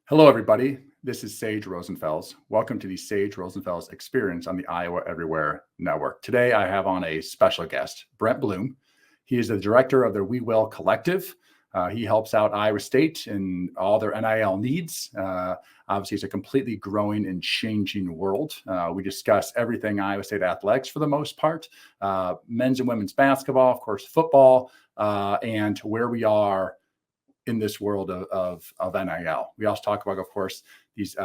Hello, everybody. This is Sage Rosenfels. Welcome to the Sage Rosenfels Experience on the Iowa Everywhere Network. Today, I have on a special guest, Brent Blum. He is the director of the We Will Collective. He helps out Iowa State in all their NIL needs. Obviously, it's a completely growing and changing world. We discuss everything Iowa State athletics for the most part, men's and women's basketball, of course, football, and where we are in this world of NIL. We also talk about, of course, these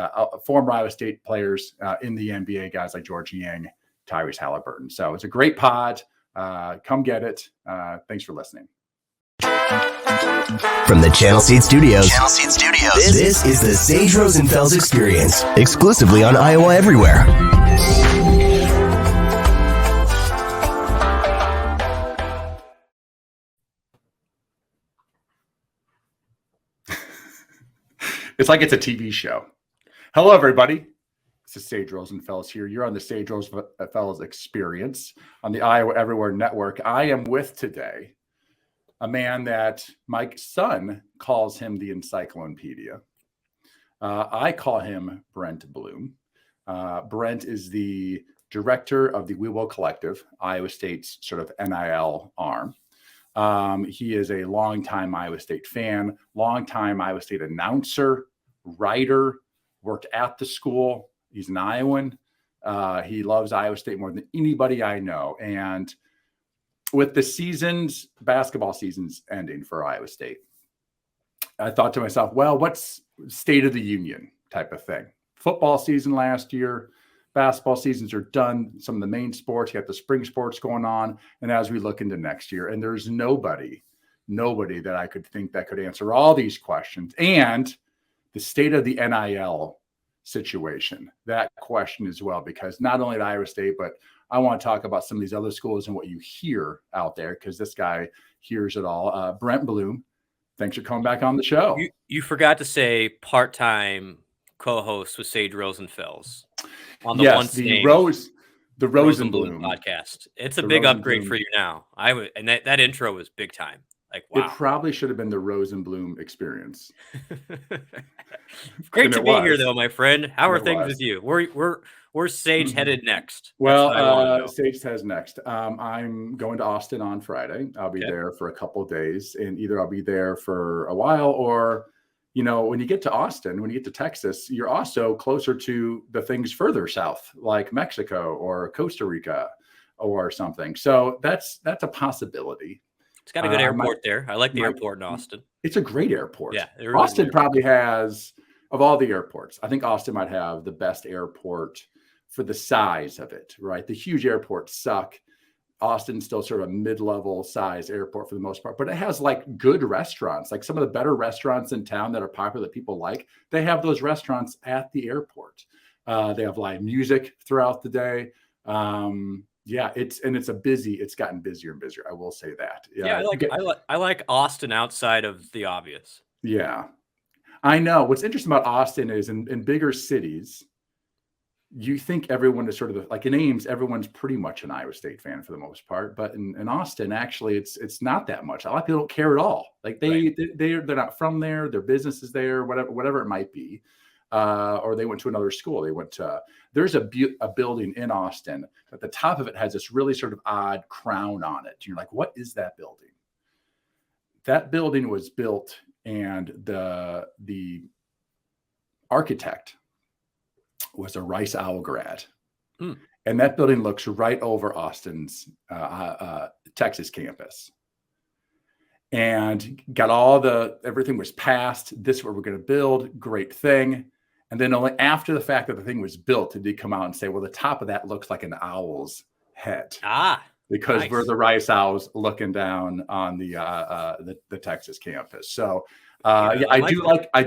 former Iowa State players in the NBA, guys like George Yang, Tyrese Halliburton. So it's a great pod. Come get it. Thanks for listening. From the Channel Seed Studios, this is the Sage Rosenfels Experience, exclusively on Iowa Everywhere. It's like it's a TV show. Hello, everybody. This is Sage Rosenfels here. You're on the Sage Rosenfels Experience on the Iowa Everywhere Network. I am with today a man that my son calls him the encyclopedia. I call him Brent Blum. Brent is the director of the We Will Collective, Iowa State's sort of NIL arm. He is a longtime Iowa State fan, longtime Iowa State announcer, writer, worked at the school. He's an Iowan. He loves Iowa State more than anybody I know. And with the basketball seasons ending for Iowa State, I thought to myself, well, what's state of the union type of thing? Football season last year, basketball seasons are done. Some of the main sports, you got the spring sports going on. And as we look into next year, and there's nobody that I could think that could answer all these questions. And the state of the NIL situation, that question as well, because not only at Iowa State, but I want to talk about some of these other schools and what you hear out there, because this guy hears it all. Brent Blum, thanks for coming back on the show. You forgot to say part-time co-host with Sage Rosenfels on the the Rosenblum podcast. It's a big upgrade for you now. And that intro was big time. Like, wow. It probably should have been the Rosenblum Experience. Great to be here, though, my friend. How are things with you? Where's Sage headed next? Well, Sage heads next. I'm going to Austin on Friday. I'll be there for a couple of days, and either I'll be there for a while, or when you get to Austin, when you get to Texas, you're also closer to the things further south, like Mexico or Costa Rica or something. So that's a possibility. It's got a good airport there. I like the airport in Austin. It's a great airport. Yeah, Austin probably has, of all the airports, I think Austin might have the best airport for the size of it, right? The huge airports suck. Austin's still sort of a mid-level size airport for the most part, but it has like good restaurants, like some of the better restaurants in town that are popular that people like. They have those restaurants at the airport. They have live music throughout the day. It's gotten busier and busier. I will say that. I like Austin outside of the obvious. Yeah, I know. What's interesting about Austin is in bigger cities, you think everyone is sort of like in Ames, everyone's pretty much an Iowa State fan for the most part. But in Austin, actually, it's not that much. A lot of people don't care at all. Like they're not from there. Their business is there, whatever it might be. Or they went to another school. There's a building in Austin. At the top of it has this really sort of odd crown on it. You're like, what is that building? That building was built, and the architect was a Rice Owl grad. And that building looks right over Austin's Texas campus. And got everything was passed. This is what we're going to build. Great thing. And then only after the fact that the thing was built did he come out and say, well, the top of that looks like an owl's head. Because nice. We're the Rice Owls looking down on the Texas campus. So I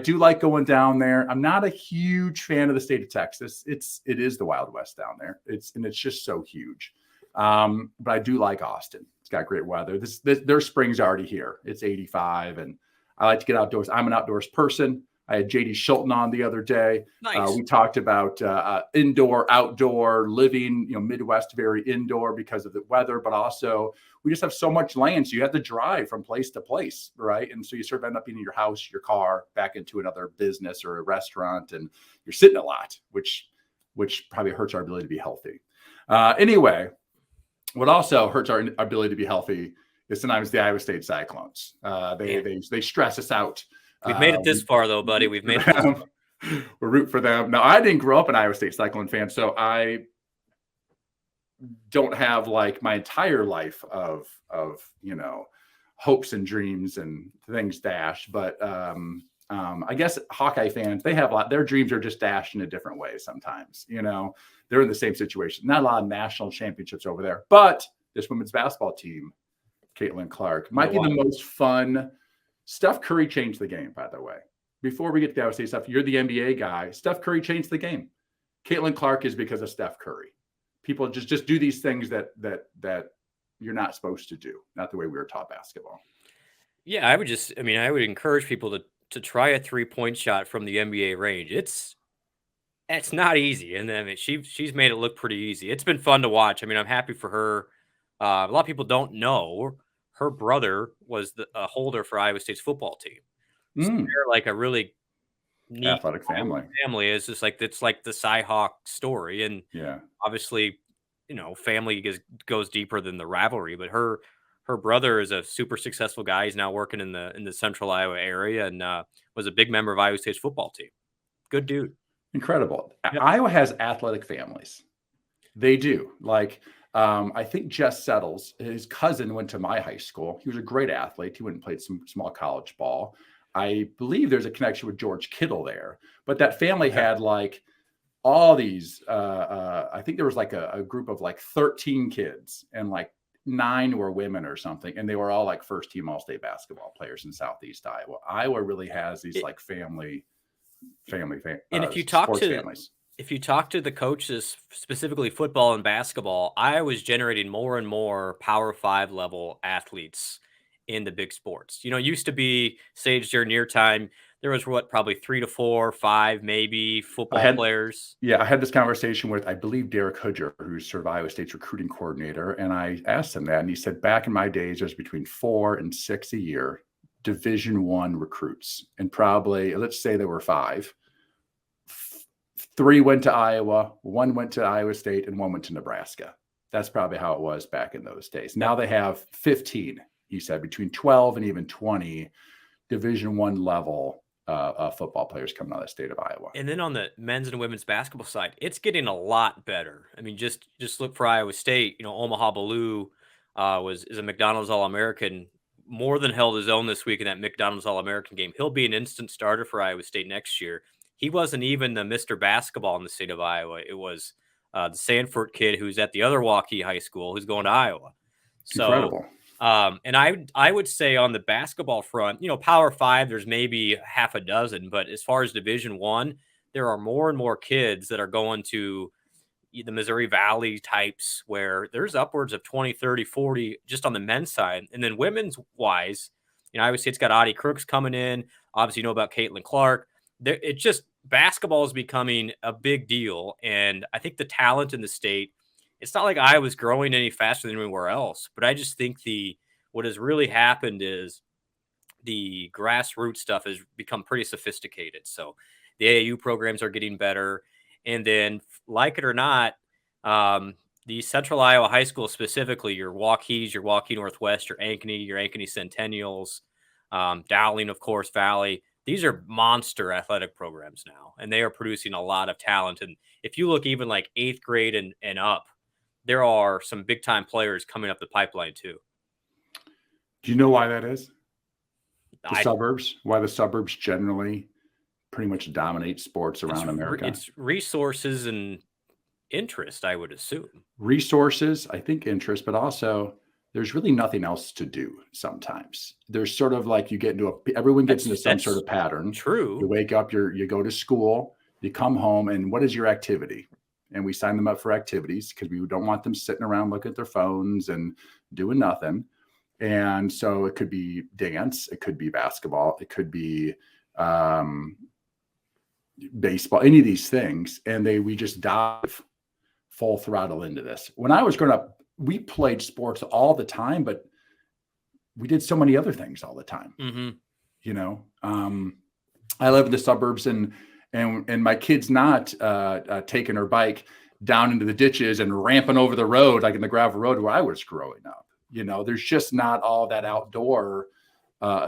do like going down there. I'm not a huge fan of the state of Texas. It is the Wild West down there. It's just so huge. But I do like Austin. It's got great weather. Their spring's already here. It's 85, and I like to get outdoors. I'm an outdoors person. I had JD Schulten on the other day. Nice. We talked about indoor, outdoor living, Midwest, very indoor because of the weather, but also we just have so much land. So you have to drive from place to place, right? And so you sort of end up being in your house, your car, back into another business or a restaurant, and you're sitting a lot, which probably hurts our ability to be healthy. Anyway, what also hurts our ability to be healthy is sometimes the Iowa State Cyclones. They stress us out. We've made it this far, though, buddy. We've made it this far. We're rooting for them. Now, I didn't grow up an Iowa State Cyclone fan, so I don't have like my entire life of hopes and dreams and things dashed. But I guess Hawkeye fans, they have their dreams are just dashed in a different way sometimes. They're in the same situation. Not a lot of national championships over there, but this women's basketball team, Caitlin Clark, might be the most fun. Steph Curry changed the game, by the way. Before we get to the Iowa State stuff, you're the NBA guy. Steph Curry changed the game. Caitlin Clark is because of Steph Curry. People just do these things that you're not supposed to do. Not the way we were taught basketball. Yeah, I would encourage people to try a 3-point shot from the NBA range. It's not easy, and she's made it look pretty easy. It's been fun to watch. I'm happy for her. A lot of people don't know her brother was a holder for Iowa State's football team. So they're like a really neat athletic family. It's just like it's like the Cyhawk story, and obviously, family goes deeper than the rivalry. But her brother is a super successful guy. He's now working in the Central Iowa area, and was a big member of Iowa State's football team. Good dude. Incredible. Yep. Iowa has athletic families. They do. Like, I think Jess Settles, his cousin, went to my high school. He was a great athlete. He went and played some small college ball. I believe there's a connection with George Kittle there. But that family had like all these, I think there was like a group of like 13 kids, and like 9 were women or something. And they were all like first team All-State basketball players in Southeast Iowa. Iowa really has these like family. And if you talk to the coaches, specifically football and basketball, I was generating more and more Power 5 level athletes in the big sports. Used to be, Sage, during your time, there was probably 3 to 4, 5 maybe football players. Yeah, I had this conversation with, I believe, Derek Hoodger, who's sort of Iowa State's recruiting coordinator, and I asked him that, and he said back in my days, there's between 4 and 6 a year. Division I recruits, and probably, let's say there were 5. 3 went to Iowa, 1 went to Iowa State, and 1 went to Nebraska. That's probably how it was back in those days. Now they have 15, he said, between 12 and even 20 Division I level football players coming out of the state of Iowa. And then on the men's and women's basketball side, it's getting a lot better. Just look for Iowa State. Omaha Ballou is a McDonald's All-American. More than held his own this week in that McDonald's All-American game. He'll be an instant starter for Iowa State next year. He wasn't even the Mr. Basketball in the state of Iowa. It was the Sanford kid who's at the other Waukee High School who's going to Iowa. So, incredible. And I would say on the basketball front, Power 5, there's maybe half a dozen, but as far as Division I, there are more and more kids that are going to the Missouri Valley types, where there's upwards of 20, 30, 40 just on the men's side. And then women's wise, Iowa State's got Audie Crooks coming in. Obviously, about Caitlin Clark. It's just basketball is becoming a big deal. And I think the talent in the state, it's not like Iowa's growing any faster than anywhere else. But I just think what has really happened is the grassroots stuff has become pretty sophisticated. So the AAU programs are getting better. And then, like it or not, the Central Iowa High School, specifically your Waukees, your Waukee Northwest, your Ankeny Centennials, Dowling, of course, Valley. These are monster athletic programs now, and they are producing a lot of talent. And if you look even like 8th grade and up, there are some big-time players coming up the pipeline too. Do you know why that is? Suburbs? Why the suburbs generally pretty much dominate sports around America? It's resources and interest, I would assume. Resources, I think interest, but also there's really nothing else to do sometimes. There's sort of like everyone gets into some sort of pattern. True. You wake up, you go to school, you come home, and what is your activity? And we sign them up for activities because we don't want them sitting around looking at their phones and doing nothing. And so it could be dance, it could be basketball, it could be baseball, any of these things, and we just dive full throttle into this. When I was growing up, we played sports all the time, but we did so many other things all the time. You know, I live in the suburbs, and my kid's not taking her bike down into the ditches and ramping over the road like in the gravel road where I was growing up. You know, there's just not all that outdoor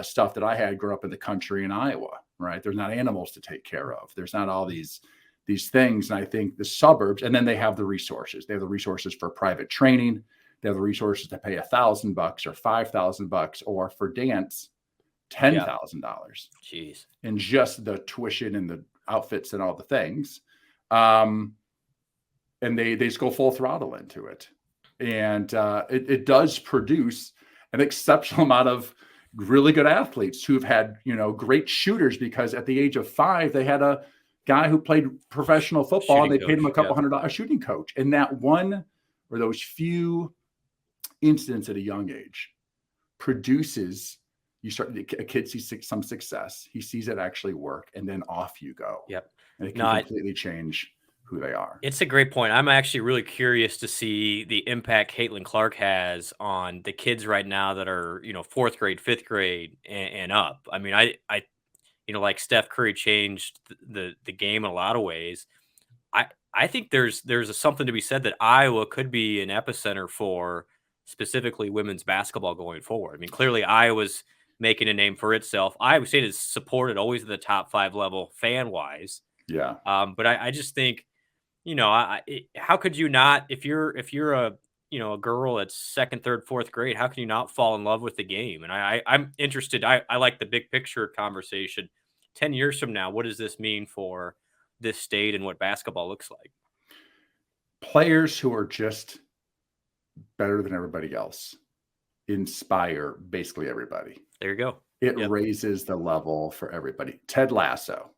stuff that I had growing up in the country in Iowa, right? There's not animals to take care of. There's not all these things. And I think the suburbs, and then they have the resources. They have the resources for private training. They have the resources to pay $1,000 or $5,000, or for dance, $10,000. Jeez. And just the tuition and the outfits and all the things. And they just go full throttle into it. And it does produce an exceptional amount of really good athletes who've had, you know, great shooters, because at the age of 5, they had a guy who played professional football and they paid him a couple $100 shooting coach. And that one, or those few incidents at a young age, produces, a kid sees some success, he sees it actually work, and then off you go. Yep. And it can completely change who they are. It's a great point. I'm actually really curious to see the impact Caitlin Clark has on the kids right now that are, you know, 4th grade, 5th grade and up. I mean, I you know, like Steph Curry changed the game in a lot of ways. I think there's something to be said that Iowa could be an epicenter for specifically women's basketball going forward. I mean, clearly Iowa's making a name for itself. Iowa State is supported always at the top 5 level fan wise. Yeah. But I just think, you know, how could you not, if you're a, you know, a girl at 2nd, 3rd, 4th grade, how can you not fall in love with the game? And I'm interested. I like the big picture conversation. 10 years from now, what does this mean for this state and what basketball looks like? Players who are just better than everybody else inspire basically everybody. There you go. It raises the level for everybody. Ted Lasso.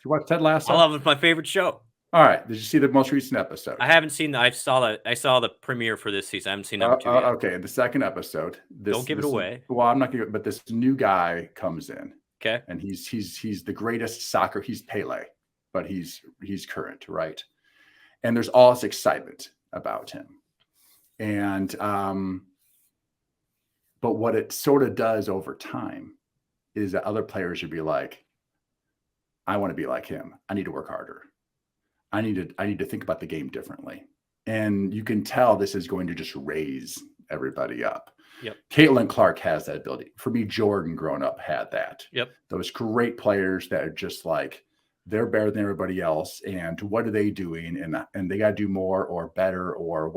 You watch Ted Lasso? I love it. It's my favorite show. All right. Did you see the most recent episode? I haven't seen I saw the premiere for this season. I haven't seen number 2 yet. Okay. The second episode. Don't give it away. Well, I'm not going to, but this new guy comes in. Okay. And he's the greatest soccer. He's Pele, but he's current, right? And there's all this excitement about him. And but what it sort of does over time is that other players would be like, I want to be like him. I need to work harder. I need to think about the game differently. And you can tell this is going to just raise everybody up. Yep. Caitlin Clark has that ability. For me, Jordan growing up had that. Yep. Those great players that are just like, they're better than everybody else. And what are they doing? And they got to do more or better, or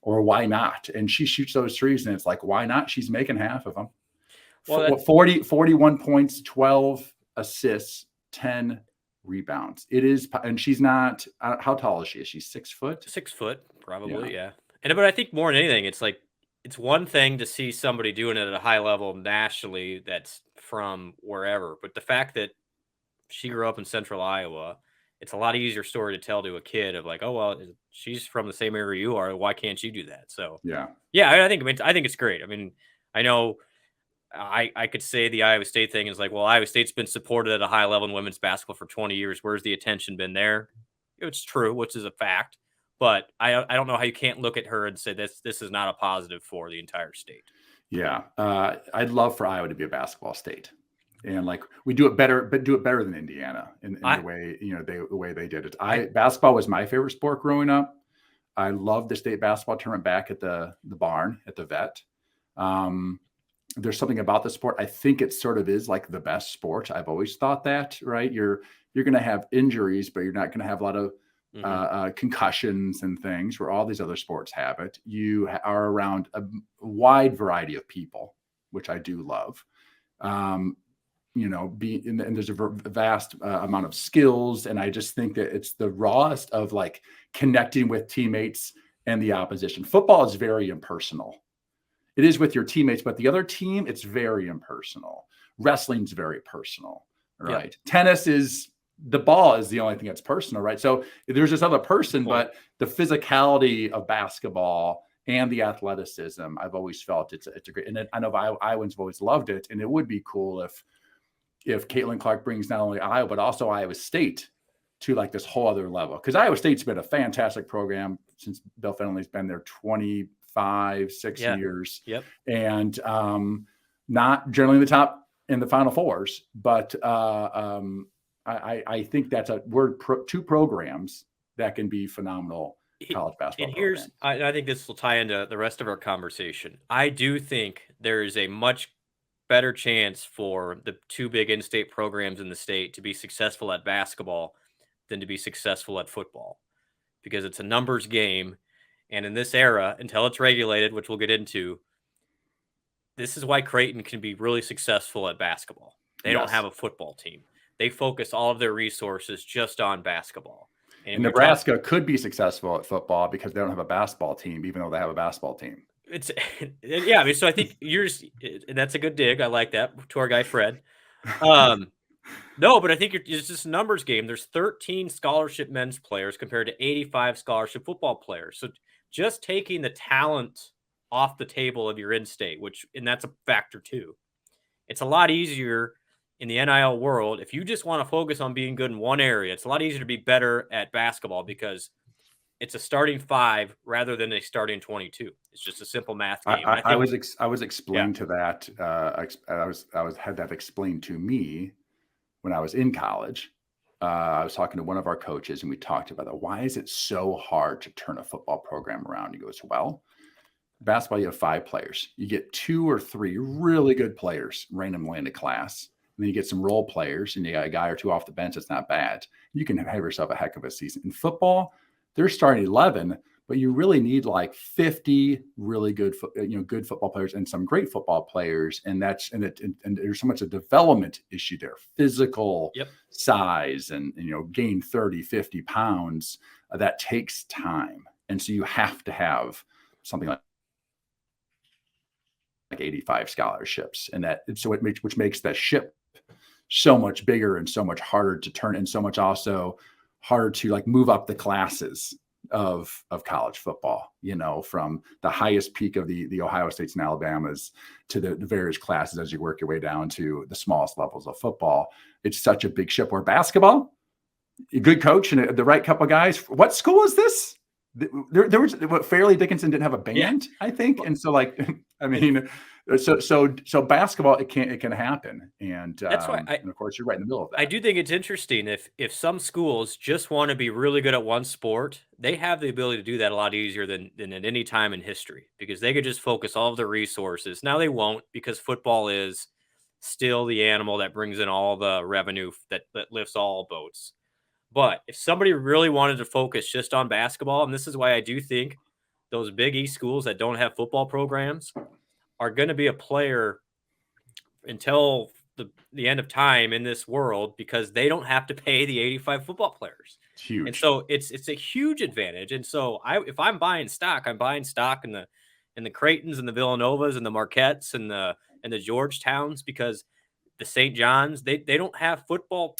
why not? And she shoots those threes and it's like, why not? She's making half of them. Well, 41 points, 12 assists, 10 rebounds. It is, and she's not, how tall is she? Is she 6 foot? 6 foot, probably. Yeah. But I think more than anything, it's like, it's one thing to see somebody doing it at a high level nationally that's from wherever, but the fact that she grew up in central Iowa, it's a lot easier story to tell to a kid of like, oh, well, she's from the same area you are. Why can't you do that? So, yeah, I think it's great. I mean, I know I could say the Iowa State thing is like, well, Iowa State's been supported at a high level in women's basketball for 20 years. Where's the attention been there? It's true, which is a fact. But I don't know how you can't look at her and say this is not a positive for the entire state. Yeah. I'd love for Iowa to be a basketball state. And like we do it better, but do it better than Indiana in the way, the way they did it. Basketball was my favorite sport growing up. I loved the state basketball tournament back at the barn at the vet. There's something about the sport. I think it sort of is like the best sport. I've always thought that, right? You're going to have injuries, but you're not going to have a lot of concussions and things where all these other sports have it. You are around a wide variety of people, which I do love. And there's a vast amount of skills. And I just think that it's the rawest of like connecting with teammates and the opposition. Football is very impersonal. It is with your teammates, but the other team, it's very impersonal. Wrestling's very personal, right? Yep. Tennis is, the ball is the only thing that's personal, right? So there's this other person, but the physicality of basketball and the athleticism, I've always felt it's a great, and I know Iowans have always loved it. And it would be cool if Caitlin Clark brings not only Iowa, but also Iowa State to like this whole other level. Because Iowa State's been a fantastic program since Bill Finley's been there 6 years. Yep. And not generally the top in the Final Fours, but I think that's two programs that can be phenomenal college basketball. And here's, I think this will tie into the rest of our conversation. I do think there is a much better chance for the two big in-state programs in the state to be successful at basketball than to be successful at football, because it's a numbers game. And in this era, until it's regulated, which we'll get into, this is why Creighton can be really successful at basketball. They don't have a football team. They focus all of their resources just on basketball. And Nebraska could be successful at football because they don't have a basketball team, even though they have a basketball team. Yeah. I mean, so I think and that's a good dig. I like that, to our guy Fred. No, but I think it's just a numbers game. There's 13 scholarship men's players compared to 85 scholarship football players. So just taking the talent off the table of your in-state, and that's a factor too. It's a lot easier in the NIL world. If you just want to focus on being good in one area, it's a lot easier to be better at basketball because it's a starting 5 rather than a starting 22. It's just a simple math game. I was explained to that. I had that explained to me when I was in college. I was talking to one of our coaches and we talked about that. Why is it so hard to turn a football program around? He goes, well, basketball, you have 5 players. You get 2 or 3 really good players randomly into class. And then you get some role players and you got a guy or 2 off the bench. It's not bad. You can have yourself a heck of a season. In football, they're starting 11, but you really need like 50 really good, good football players and some great football players. And there's so much a development issue there, physical size and gain 30, 50 pounds. That takes time. And so you have to have something like 85 scholarships, which makes that ship so much bigger and so much harder to turn, and so much also harder to like move up the classes of college football, from the highest peak of the Ohio States and Alabamas to the various classes as you work your way down to the smallest levels of football. It's such a big ship. Where basketball, a good coach and the right couple of guys. What school is this? There was Fairleigh Dickinson didn't have a band, I think, and so so basketball it can happen, and that's why. And of course, you're right in the middle of that. I do think it's interesting if some schools just want to be really good at one sport, they have the ability to do that a lot easier than at any time in history, because they could just focus all of their resources. Now they won't, because football is still the animal that brings in all the revenue that lifts all boats. But if somebody really wanted to focus just on basketball, and this is why I do think those Big East schools that don't have football programs are going to be a player until the end of time in this world, because they don't have to pay the 85 football players. It's huge. And so it's a huge advantage. And so if I'm buying stock, I'm buying stock in the Creightons and the Villanovas and the Marquettes and the Georgetowns, because the St. John's, they don't have football.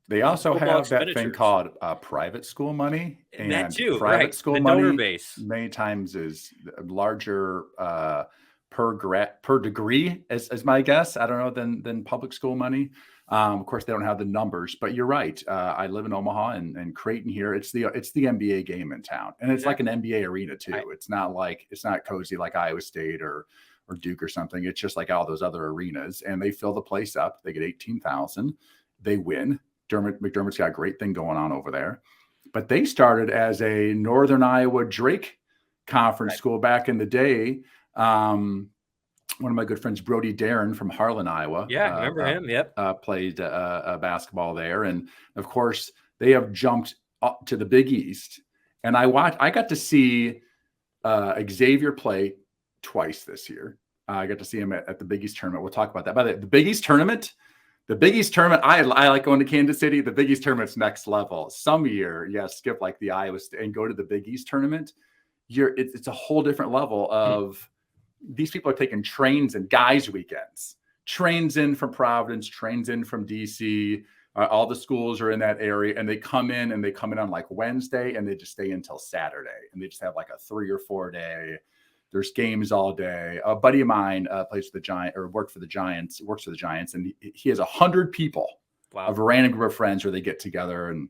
They also have that thing called private school money, and that too, private school the money base many times is larger per degree, as my guess. I don't know than public school money. Of course, they don't have the numbers, but you're right. I live in Omaha and Creighton here. It's the NBA game in town, and it's like an NBA arena too. It's not cozy like Iowa State or Duke or something. It's just like all those other arenas, and they fill the place up. They get 18,000. They win. McDermott's got a great thing going on over there, but they started as a Northern Iowa Drake Conference school back in the day. One of my good friends, Brody Darren from Harlan, Iowa. Yeah, I remember him. Yep. Played basketball there. And of course, they have jumped up to the Big East. And I got to see Xavier play twice this year. I got to see him at the Big East tournament. We'll talk about that. By the way, the Big East tournament, I like going to Kansas City. The Big East tournament's next level. Some year, skip like the Iowa State and go to the Big East tournament. It's a whole different level of these people are taking trains and guys weekends, trains in from Providence, trains in from DC. All the schools are in that area, and they come in on like Wednesday, and they just stay until Saturday, and they just have like a 3 or 4 day. There's games all works for the Giants, and he has 100 people, a random group of friends where they get together, and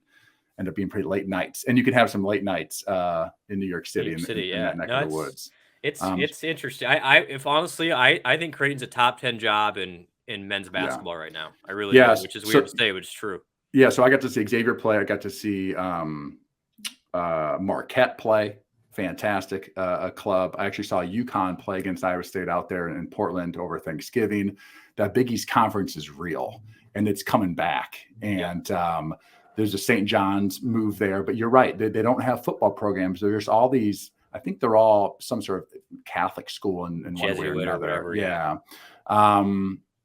end up being pretty late nights. And you can have some late nights in New York City, in that neck of the woods. It's interesting. If honestly, I think Creighton's a top 10 job in men's basketball right now. I really do, which is weird to say, but it's true. Yeah, so I got to see Xavier play. I got to see Marquette play. Fantastic club. I actually saw UConn play against Iowa State out there in Portland over Thanksgiving. That Big East Conference is real, and it's coming back. And there's a St. John's move there. But you're right. They don't have football programs. There's all these. I think they're all some sort of Catholic school in one way or another. Yeah.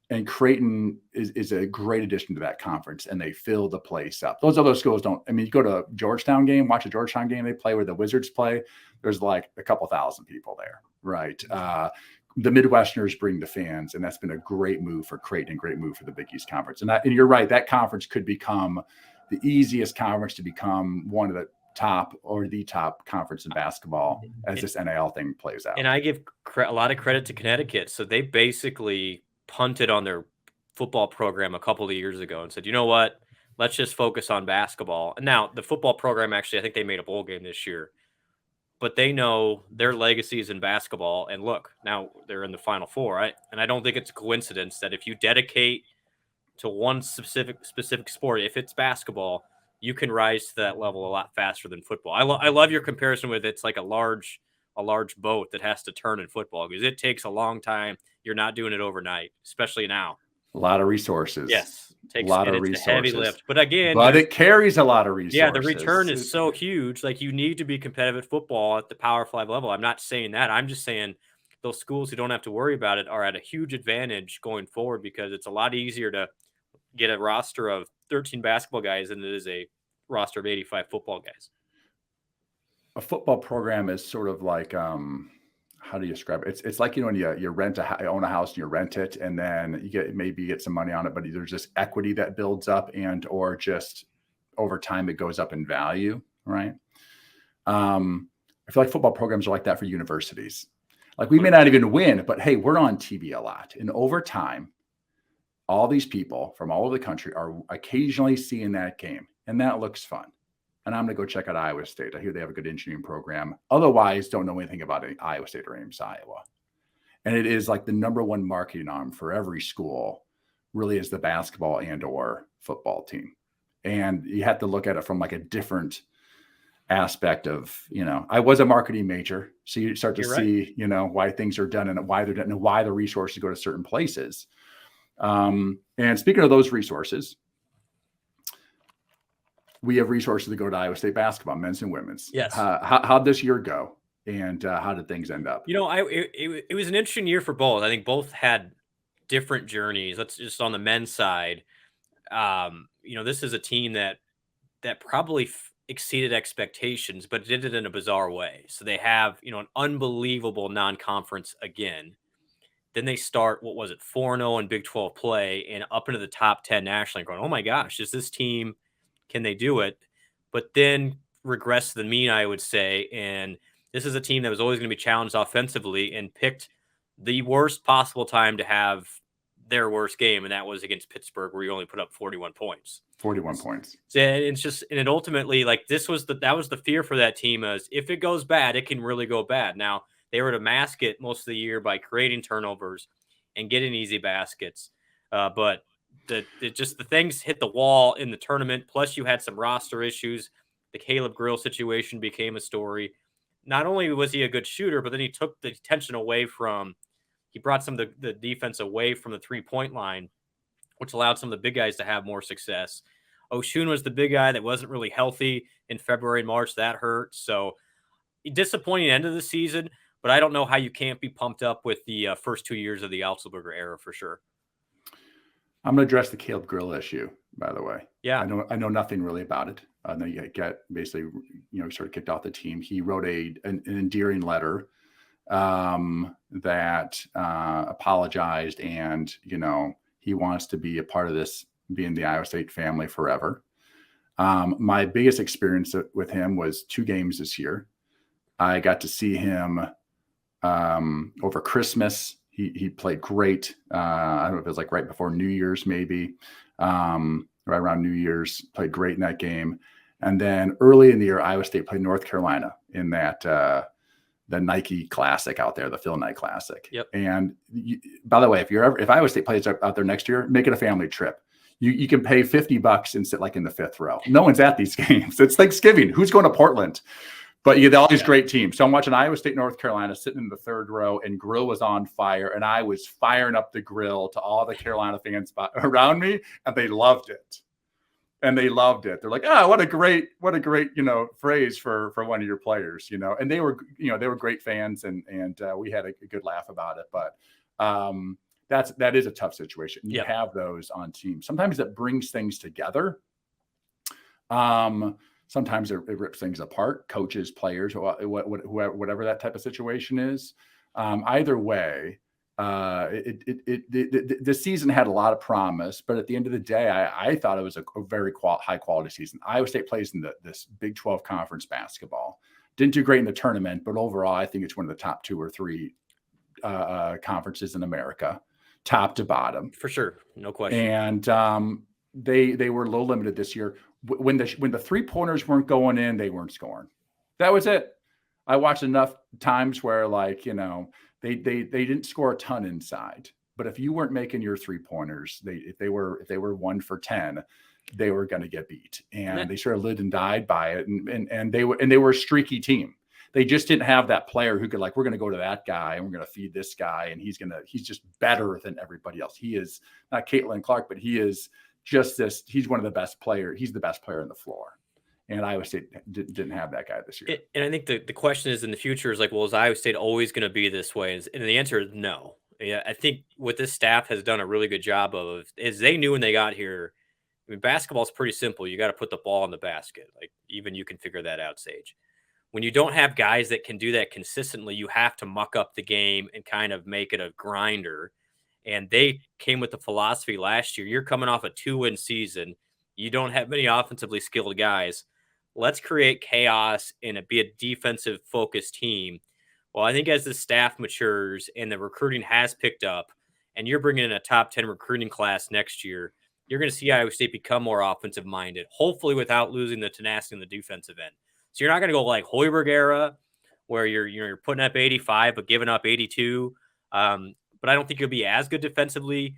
And Creighton is a great addition to that conference, and they fill the place up. Those other schools don't. I mean, you go to a Georgetown game, watch a Georgetown game they play where the Wizards play. There's like a couple thousand people there, right? The Midwesterners bring the fans, and that's been a great move for Creighton, great move for the Big East Conference. And you're right, that conference could become the easiest conference to become one of the top or the top conference in basketball as this NIL thing plays out. And I give a lot of credit to Connecticut. So they basically punted on their football program a couple of years ago and said, you know what, let's just focus on basketball. And now the football program, actually, I think they made a bowl game this year, but they know their legacy is in basketball. And look, now they're in the Final Four, right? And I don't think it's a coincidence that if you dedicate to one specific sport, if it's basketball, you can rise to that level a lot faster than football. I love your comparison with it's like a large boat that has to turn in football, because it takes a long time. You're not doing it overnight, especially now. A lot of resources. Yes. A lot of resources. A heavy lift. But again, it carries a lot of resources. Yeah, the return is so huge. Like, you need to be competitive at football at the Power 5 level. I'm not saying that. I'm just saying those schools who don't have to worry about it are at a huge advantage going forward, because it's a lot easier to get a roster of 13 basketball guys than it is a roster of 85 football guys. A football program is sort of like, how do you describe it? It's like, when you own a house and you rent it, and then you get some money on it, but there's this equity that builds up, and or just over time it goes up in value, right? I feel like football programs are like that for universities. Like, we may not even win, but hey, we're on TV a lot, and over time, all these people from all over the country are occasionally seeing that game, and that looks fun. And I'm going to go check out Iowa State. I hear they have a good engineering program. Otherwise, don't know anything about Iowa State or Ames, Iowa. And it is like the number one marketing arm for every school, really, is the basketball and or football team. And you have to look at it from like a different aspect of, I was a marketing major. So you start to see, why things are done and why they're done and why the resources go to certain places. And speaking of those resources, we have resources to go to Iowa State basketball, men's and women's. Yes. How'd this year go? And how did things end up? It was an interesting year for both. I think both had different journeys. Let's just on the men's side. This is a team that probably exceeded expectations, but did it in a bizarre way. So they have, an unbelievable non-conference again. Then they start, 4-0 in Big 12 play and up into the top 10 nationally, going, oh my gosh, is this team, can they do it? But then regress to the mean, I would say. And this is a team that was always going to be challenged offensively and picked the worst possible time to have their worst game. And that was against Pittsburgh, where you only put up 41 points. 41 points. So it's just, and it ultimately, like, that was the fear for that team, is if it goes bad, it can really go bad. Now, they were to mask it most of the year by creating turnovers and getting easy baskets. But the things hit the wall in the tournament. Plus, you had some roster issues. The Caleb Grill situation became a story. Not only was he a good shooter, but then he took the attention away from. He brought some of the defense away from the 3-point line, which allowed some of the big guys to have more success. Oshun was the big guy that wasn't really healthy in February and March. That hurt. So, disappointing end of the season. But I don't know how you can't be pumped up with the first 2 years of the Alzelberger era for sure. I'm going to address the Caleb Grill issue, by the way. Yeah. I know nothing really about it. I know you get basically, sort of kicked off the team. He wrote an endearing letter that apologized, and, he wants to be a part of this, being the Iowa State family forever. My biggest experience with him was 2 games this year. I got to see him over Christmas. He played great. I don't know if it was like right before New Year's, maybe right around New Year's, played great in that game. And then early in the year, Iowa State played North Carolina in that the Nike Classic out there, the Phil Knight Classic. Yep. And by the way, if Iowa State plays out there next year, make it a family trip. You can pay $50 and sit like in the fifth row. No one's at these games. It's Thanksgiving. Who's going to Portland? But you get all these great teams. So I'm watching Iowa State, North Carolina, sitting in the third row, and grill was on fire. And I was firing up the grill to all the Carolina fans around me, and they loved it. They're like, oh, what a great, phrase for one of your players, and they were great fans, and we had a good laugh about it. But that is a tough situation. You have those on teams. Sometimes it brings things together. Sometimes it rips things apart, coaches, players, whatever that type of situation is. Either way, the season had a lot of promise, but at the end of the day, I thought it was a very high quality season. Iowa State plays in this Big 12 conference basketball. Didn't do great in the tournament, but overall, I think it's one of the top 2 or 3 conferences in America, top to bottom, for sure, no question. And they were a little limited this year. When the 3-pointers weren't going in, they weren't scoring. That was it. I watched enough times where they didn't score a ton inside, but if you weren't making your 3-pointers, if they were 1 for 10, they were going to get beat, and they sort of lived and died by it. And they were a streaky team. They just didn't have that player who could we're going to go to that guy and we're going to feed this guy, and he's just better than everybody else. He is not Caitlin Clark, but he is just this. He's one of the best players. He's the best player on the floor. And Iowa State didn't have that guy this year. And I think the question is in the future is well, is Iowa State always going to be this way? And the answer is no. Yeah, I think what this staff has done a really good job of is they knew when they got here. I mean, basketball is pretty simple. You got to put the ball in the basket. Even you can figure that out, Sage. When you don't have guys that can do that consistently, you have to muck up the game and kind of make it a grinder. And they came with the philosophy last year. You're coming off a 2-win season. You don't have many offensively skilled guys. Let's create chaos and be a defensive focused team. Well, I think as the staff matures and the recruiting has picked up and you're bringing in a top 10 recruiting class next year, you're going to see Iowa State become more offensive minded, hopefully without losing the tenacity in the defensive end. So you're not going to go like Hoiberg era where you're putting up 85 but giving up 82. But I don't think you'll be as good defensively.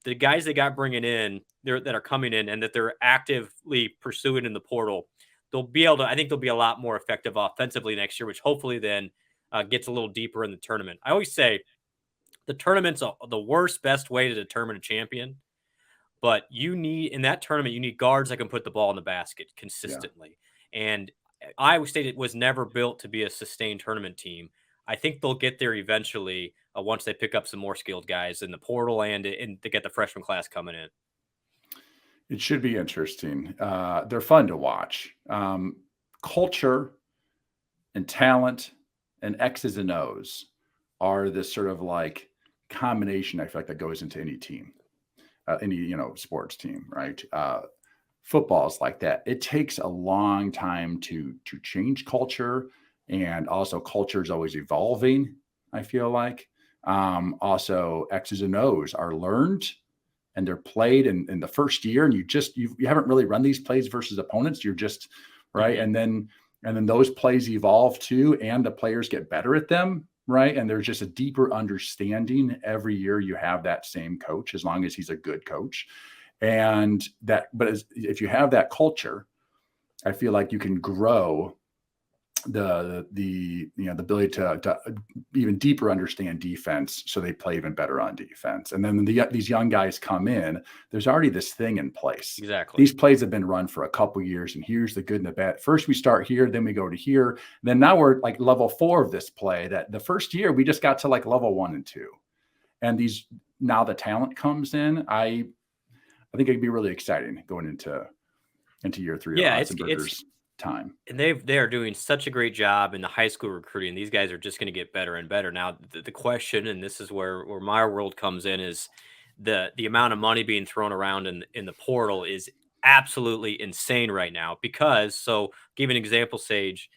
The guys they got bringing in that are coming in and that they're actively pursuing in the portal, they'll be able to. I think they'll be a lot more effective offensively next year, which hopefully then gets a little deeper in the tournament. I always say the tournament's the best way to determine a champion. But in that tournament, you need guards that can put the ball in the basket consistently. Yeah. And Iowa State was never built to be a sustained tournament team. I think they'll get there eventually once they pick up some more skilled guys in the portal and to get the freshman class coming in. It should be interesting. They're fun to watch. Culture and talent and X's and O's are this sort of combination, I feel like, that goes into any team, any sports team, right? Football is like that. It takes a long time to change culture, and also culture is always evolving, I feel like. Also, X's and O's are learned and they're played in the first year, and you haven't really run these plays versus opponents. You're just right. And then those plays evolve too, and the players get better at them. Right. And there's just a deeper understanding every year you have that same coach, as long as he's a good coach. But if you have that culture, I feel like you can grow the ability to even deeper understand defense, so they play even better on defense. And then these young guys come in, there's already this thing in place. Exactly. These plays have been run for a couple of years, and here's the good and the bad. First we start here, then we go to here. Then now we're level 4 of this play, that the first year we just got to level 1 and 2. And now the talent comes in. I think it'd be really exciting going into year 3 of Otzenberger's time. And they are doing such a great job in the high school recruiting. These guys are just going to get better and better. Now the question, and this is where my world comes in, is the amount of money being thrown around in the portal is absolutely insane right now. Because, so give an example, Sage,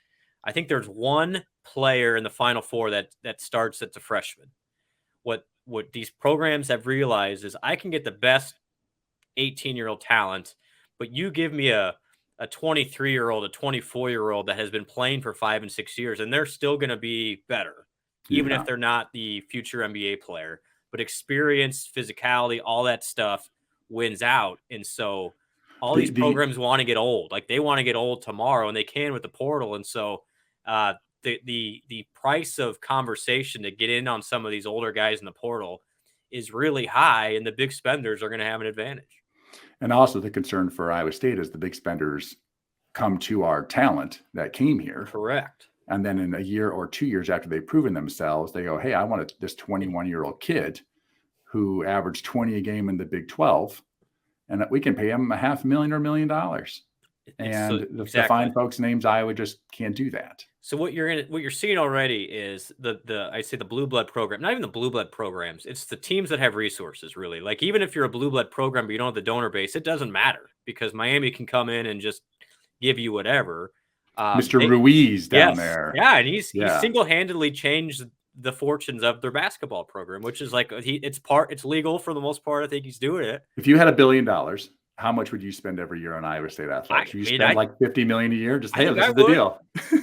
I think there's one player in the Final Four that starts as a freshman. What these programs have realized is I can get the best 18-year-old talent, but you give me a a 23-year-old, a 24-year-old that has been playing for 5 and 6 years, and they're still going to be better, even if they're not the future NBA player. But experience, physicality, all that stuff wins out. And so all these programs want to get old. Like they want to get old tomorrow, and they can with the portal. And so the price of conversation to get in on some of these older guys in the portal is really high, and the big spenders are going to have an advantage. And also the concern for Iowa State is the big spenders come to our talent that came here. Correct. And then in a year or 2 years after they've proven themselves, they go, hey, I want this 21-year-old kid who averaged 20 a game in the Big 12, and we can pay him $500,000 or $1 million. And the fine folks' names, Iowa just can't do that. So what you're seeing already is I say the blue blood program, not even the blue blood programs. It's the teams that have resources, really. Like even if you're a blue blood program, but you don't have the donor base, it doesn't matter because Miami can come in and just give you whatever. Mr. Ruiz down there. Yeah. And he's single-handedly changed the fortunes of their basketball program, which is like, it's legal for the most part. I think he's doing it. If you had $1 billion, how much would you spend every year on Iowa State athletics? You spend like $50 million a year. Just hey, this is the deal.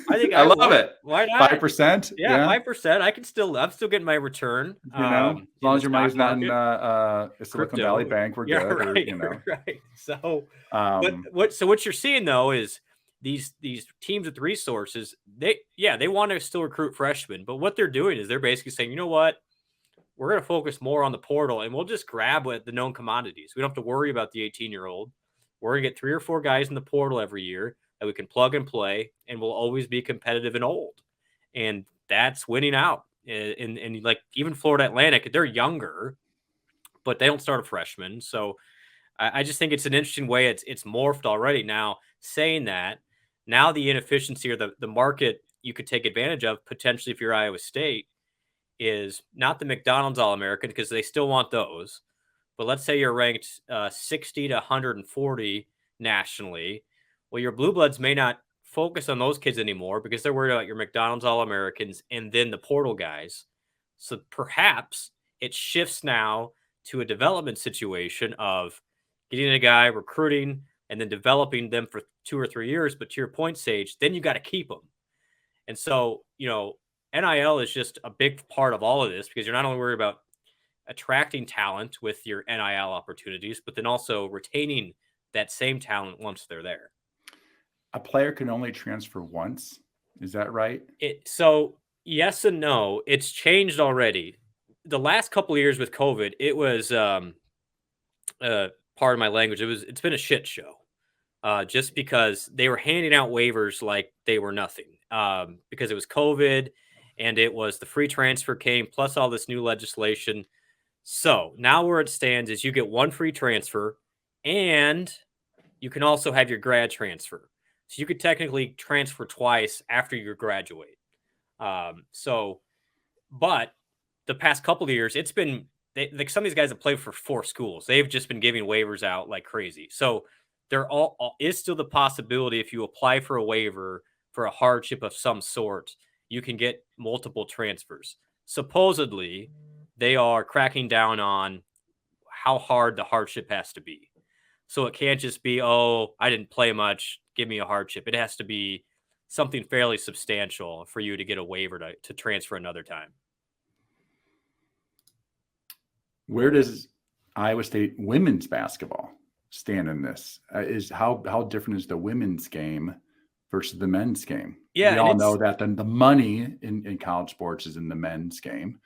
I think I love it. Why not? 5%. Yeah, 5%. I'm still getting my return. As long as your money's not in Silicon Valley Bank, we're good. Right. So, what you're seeing though is these teams with resources. They want to still recruit freshmen, but what they're doing is they're basically saying, you know what? We're going to focus more on the portal, and we'll just grab the known commodities. We don't have to worry about the 18-year-old. We're going to get 3 or 4 guys in the portal every year that we can plug and play, and we'll always be competitive and old. And that's winning out. And like even Florida Atlantic, they're younger, but they don't start a freshman. So I just think it's an interesting way it's morphed already. Now, saying that, now the inefficiency or the market you could take advantage of potentially if you're Iowa State is not the McDonald's All-American because they still want those. But let's say you're ranked 60 to 140 nationally. Well, your Blue Bloods may not focus on those kids anymore because they're worried about your McDonald's All-Americans and then the portal guys. So perhaps it shifts now to a development situation of getting a guy, recruiting, and then developing them for 2 or 3 years. But to your point, Sage, then you got to keep them. And so, NIL is just a big part of all of this because you're not only worried about attracting talent with your NIL opportunities, but then also retaining that same talent once they're there. A player can only transfer once. Is that right? So yes and no. It's changed already. The last couple of years with COVID, it was pardon my language. It's been a shit show. Just because they were handing out waivers like they were nothing. Because it was COVID. And it was the free transfer came plus all this new legislation. So now where it stands is you get 1 free transfer and you can also have your grad transfer. So you could technically transfer twice after you graduate. But the past couple of years, it's been like some of these guys have played for 4 schools. They've just been giving waivers out like crazy. So there is still the possibility if you apply for a waiver for a hardship of some sort, you can get multiple transfers. Supposedly, they are cracking down on how hard the hardship has to be. So it can't just be, oh, I didn't play much, give me a hardship. It has to be something fairly substantial for you to get a waiver to transfer another time. Where does Iowa State women's basketball stand in this? How different is the women's game versus the men's game? Yeah, we all know that the money in college sports is in the men's game,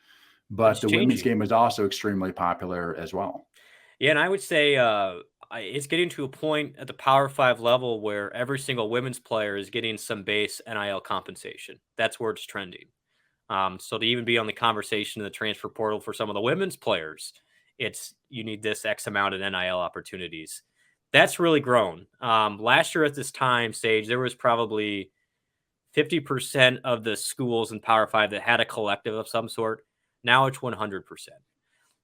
but the women's game is also extremely popular as well. Yeah, and I would say it's getting to a point at the Power 5 level where every single women's player is getting some base NIL compensation. That's where it's trending. So to even be on the conversation in the transfer portal for some of the women's players, you need this X amount of NIL opportunities. That's really grown. Last year at this time, Sage, there was probably 50% of the schools in Power 5 that had a collective of some sort. Now it's 100%.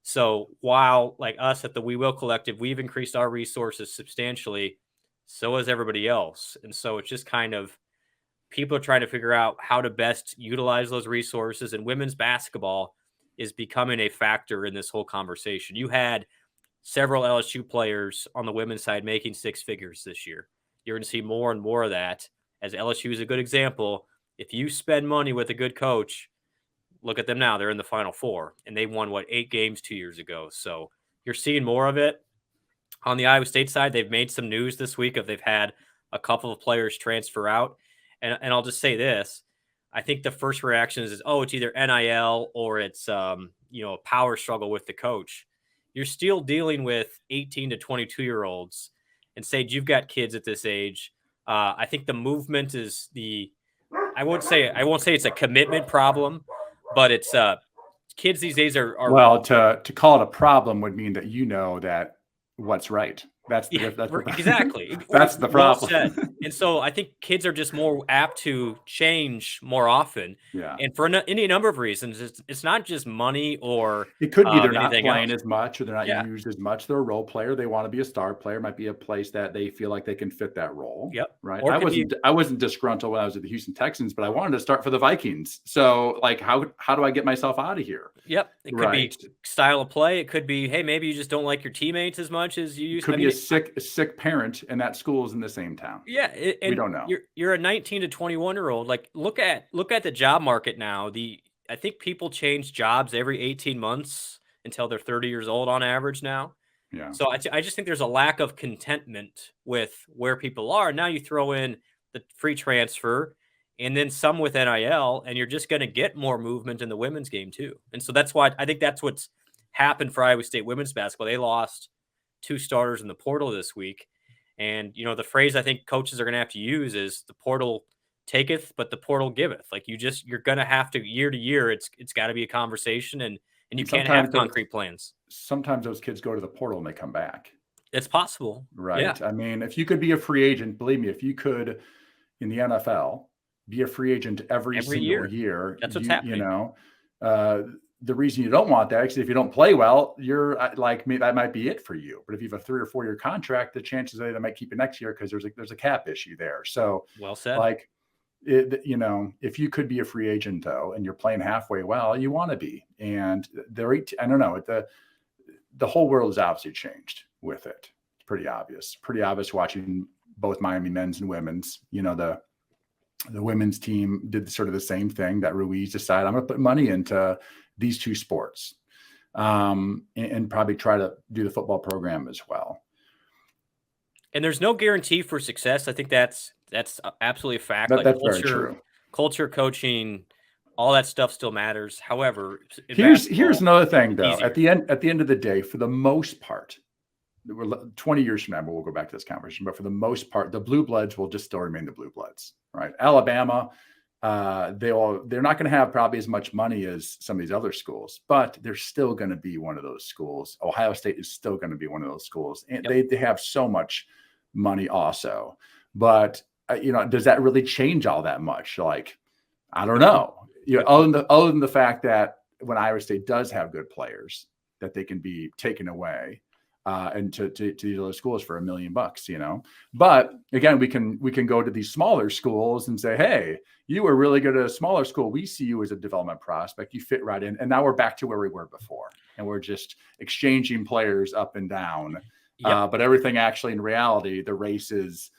So while like us at the We Will Collective, we've increased our resources substantially, so has everybody else. And so it's just kind of people are trying to figure out how to best utilize those resources. And women's basketball is becoming a factor in this whole conversation. You had several LSU players on the women's side making 6 figures this year. You're going to see more and more of that, as LSU is a good example. If you spend money with a good coach, look at them now. They're in the Final Four, and they won, 8 games 2 years ago. So you're seeing more of it. On the Iowa State side, they've made some news this week they've had a couple of players transfer out. And I'll just say this. I think the first reaction is, it's either NIL or it's, a power struggle with the coach. You're still dealing with 18 to 22-year-olds. And Sage, you've got kids at this age. I think the movement is I won't say it's a commitment problem, but it's kids these days are well, to call it a problem would mean that that what's right. That's exactly that's the problem. Well said. And so I think kids are just more apt to change more often. Yeah. And for any number of reasons, it's not just money or it could be they're not playing else. as much, or they're not used as much. They're a role player. They want to be a star player. Might be a place that they feel like they can fit that role. Yep. Right. I wasn't disgruntled when I was at the Houston Texans, but I wanted to start for the Vikings. So how do I get myself out of here? Yep. It could be style of play. It could be, hey, maybe you just don't like your teammates as much as you used to. Could be a sick parent, and that school is in the same town. Yeah. And we don't know. You're a 19 to 21-year-old. Like, look at the job market now. I think people change jobs every 18 months until they're 30 years old on average now. Yeah. So I just think there's a lack of contentment with where people are. Now you throw in the free transfer and then some with NIL, and you're just going to get more movement in the women's game too. And so that's why I think that's what's happened for Iowa State women's basketball. They lost 2 starters in the portal this week. And, the phrase I think coaches are going to have to use is the portal taketh, but the portal giveth. Like you're going to have to year to year. It's got to be a conversation, and you can't have concrete plans. Sometimes those kids go to the portal and they come back. It's possible. Right. Yeah. I mean, if you could be a free agent, believe me, if you could in the NFL be a free agent every single year, that's what's happening. The reason you don't want that, actually, if you don't play well, you're like me, that might be it for you. But if you have a 3 or 4 year contract, the chances are they might keep you next year because there's a cap issue there. So well said. Like, if you could be a free agent though, and you're playing halfway well, you want to be. And I don't know, the whole world has obviously changed with it. It's pretty obvious watching both Miami men's and women's. The women's team did sort of the same thing that Ruiz decided, I'm going to put money into these 2 sports, and probably try to do the football program as well. And there's no guarantee for success. I think that's absolutely a fact. That's very true. Culture, coaching, all that stuff still matters. However, here's another thing though. At the end of the day, for the most part, 20 years from now, we'll go back to this conversation, but for the most part, the blue bloods will just still remain the blue bloods, right? Alabama, they're not going to have probably as much money as some of these other schools, but they're still going to be one of those schools. Ohio State is still going to be one of those schools, and they have so much money also. But does that really change all that much? Like, I don't know. Other than the fact that when Iowa State does have good players, that they can be taken away and to these other schools for $1 million, But again, we can go to these smaller schools and say, hey, you were really good at a smaller school. We see you as a development prospect. You fit right in. And now we're back to where we were before. And we're just exchanging players up and down. Yep. But everything actually in reality, the race is,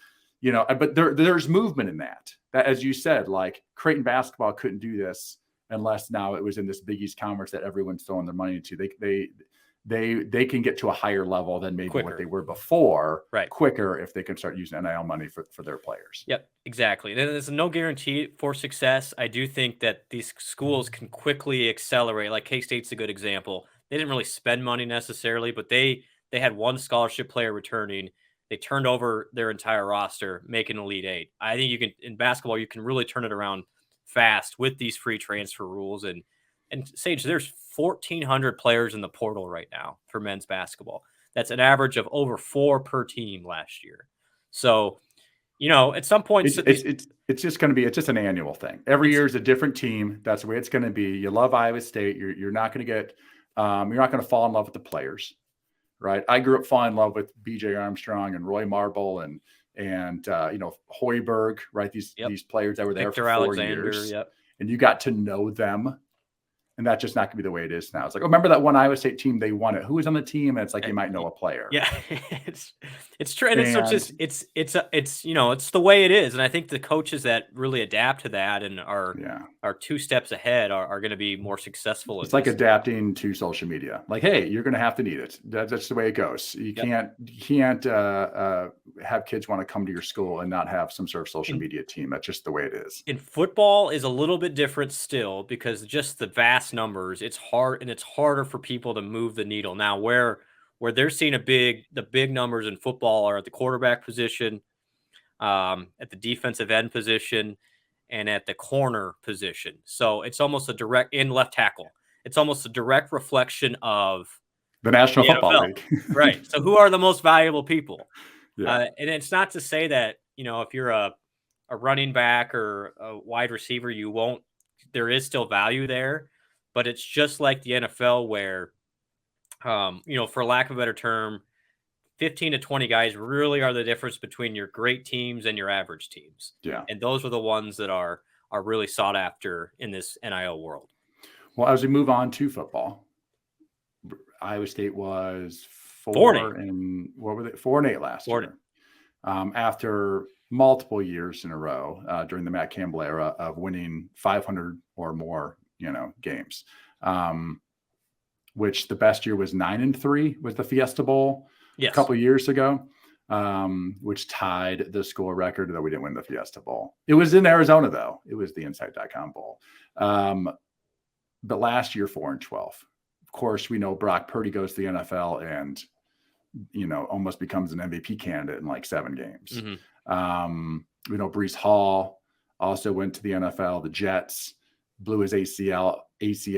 but there's movement in that. That, as you said, like Creighton basketball couldn't do this unless now it was in this Big East conference that everyone's throwing their money into. They can get to a higher level than maybe what they were before, quicker if they can start using NIL money for their players. Yep, exactly. And there's no guarantee for success. I do think that these schools can quickly accelerate. Like K-State's a good example. They didn't really spend money necessarily, but they had 1 scholarship player returning. They turned over their entire roster, making Elite 8. I think in basketball, you can really turn it around fast with these free transfer rules. And Sage, there's 1,400 players in the portal right now for men's basketball. That's an average of over 4 per team last year. So, at some point, it's just going to be, it's just an annual thing. Every year is a different team. That's the way it's going to be. You love Iowa State. You're not going to get, you're not going to fall in love with the players, right? I grew up falling in love with BJ Armstrong and Roy Marble and Hoiberg, right? These players that were there Victor for 4 Alexander, years, and you got to know them. And that's just not going to be the way it is now. It's like, oh, remember that one Iowa State team? They won it. Who was on the team? And it's like, you might know a player. Yeah, it's true. And it's the way it is. And I think the coaches that really adapt to that and are 2 steps ahead are going to be more successful. It's like adapting to social media. Like, hey, you're going to have to need it. That's the way it goes. You can't have kids want to come to your school and not have some sort of social media team. That's just the way it is. In football is a little bit different still because just the vast numbers, it's hard and it's harder for people to move the needle. Now where they're seeing the big numbers in football are at the quarterback position, at the defensive end position, and at the corner position. So it's almost a direct in left tackle. It's almost a direct reflection of the National Football League. Right. So who are the most valuable people? Yeah. And it's not to say that, if you're a running back or a wide receiver, there is still value there, but it's just like the NFL where, for lack of a better term, 15 to 20 guys really are the difference between your great teams and your average teams. Yeah. And those are the ones that are really sought after in this NIL world. Well, as we move on to football, Iowa State was 4-8 last year. After multiple years in a row during the Matt Campbell era of winning 500 or more, games, which the best year was 9-3 was the Fiesta Bowl a couple of years ago, which tied the school record, though we didn't win the Fiesta Bowl. It was in Arizona, though. It was the Insight.com Bowl. But last year, 4-12. Of course, we know Brock Purdy goes to the NFL and almost becomes an MVP candidate in like 7 games. Mm-hmm. We know Breece Hall also went to the NFL. The Jets blew his ACL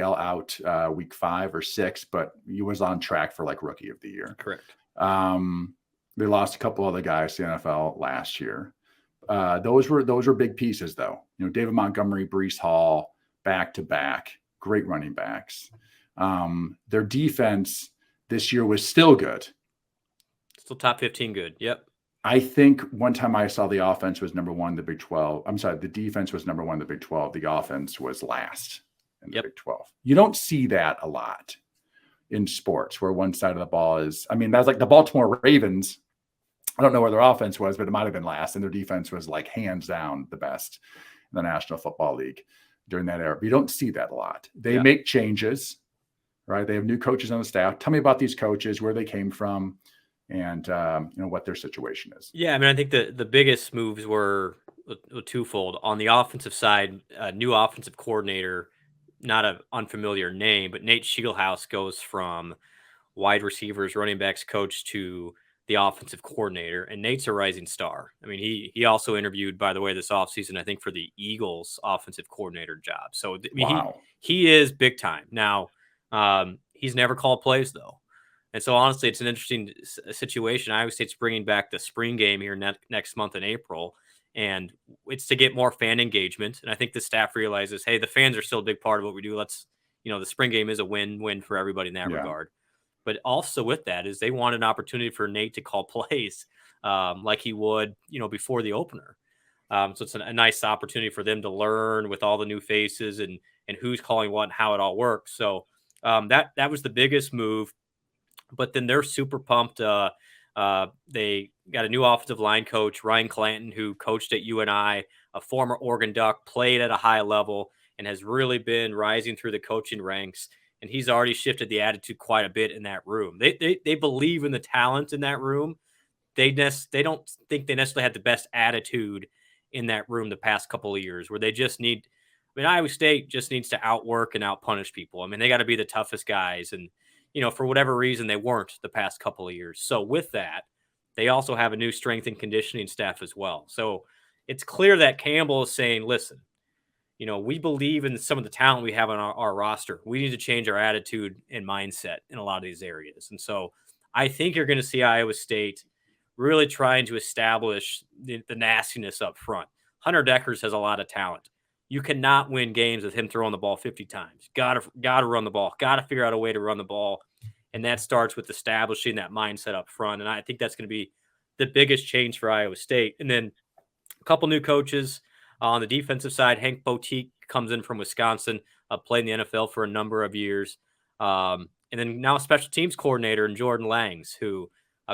out week 5 or 6, but he was on track for like rookie of the year. Correct. They lost a couple other guys to the NFL last year. Those were big pieces, though. David Montgomery, Breece Hall, back to back, great running backs. Their defense this year was still good. Still top 15 good. Yep. I think one time I saw the offense was number 1 in the Big 12. I'm sorry, the defense was number 1 in the Big 12. The offense was last in the Big 12. You don't see that a lot in sports where one side of the ball is, that's like the Baltimore Ravens. I don't know where their offense was, but it might have been last, and their defense was like hands down the best in the National Football League during that era. But you don't see that a lot. They make changes, right? They have new coaches on the staff. Tell me about these coaches, where they came from, and what their situation is. Yeah, I think the biggest moves were twofold. On the offensive side, a new offensive coordinator, not an unfamiliar name, but Nate Scheelhaus goes from wide receivers, running backs coach to the offensive coordinator, and Nate's a rising star. He also interviewed, by the way, this offseason, I think, for the Eagles offensive coordinator job. So he is big time. Now, he's never called plays, though. And so, honestly, it's an interesting situation. Iowa State's bringing back the spring game here next month in April, and it's to get more fan engagement. And I think the staff realizes, hey, the fans are still a big part of what we do. The spring game is a win-win for everybody in that regard. But also with that is they want an opportunity for Nate to call plays like he would, before the opener. So it's a nice opportunity for them to learn with all the new faces and who's calling what and how it all works. So that was the biggest move. But then they're super pumped. They got a new offensive line coach, Ryan Clanton, who coached at UNI, a former Oregon Duck, played at a high level, and has really been rising through the coaching ranks. And he's already shifted the attitude quite a bit in that room. They believe in the talent in that room. They don't think they necessarily had the best attitude in that room the past couple of years, where they just need. Iowa State just needs to outwork and outpunish people. They got to be the toughest guys, and for whatever reason, they weren't the past couple of years. So with that, they also have a new strength and conditioning staff as well. So it's clear that Campbell is saying, listen, we believe in some of the talent we have on our roster. We need to change our attitude and mindset in a lot of these areas. And so I think you're going to see Iowa State really trying to establish the nastiness up front. Hunter Deckers has a lot of talent. You cannot win games with him throwing the ball 50 times. Got to run the ball. Got to figure out a way to run the ball. And that starts with establishing that mindset up front. And I think that's going to be the biggest change for Iowa State. And then a couple new coaches. On the defensive side, Hank Botique comes in from Wisconsin, played in the NFL for a number of years. And then now special teams coordinator in Jordan Langs, who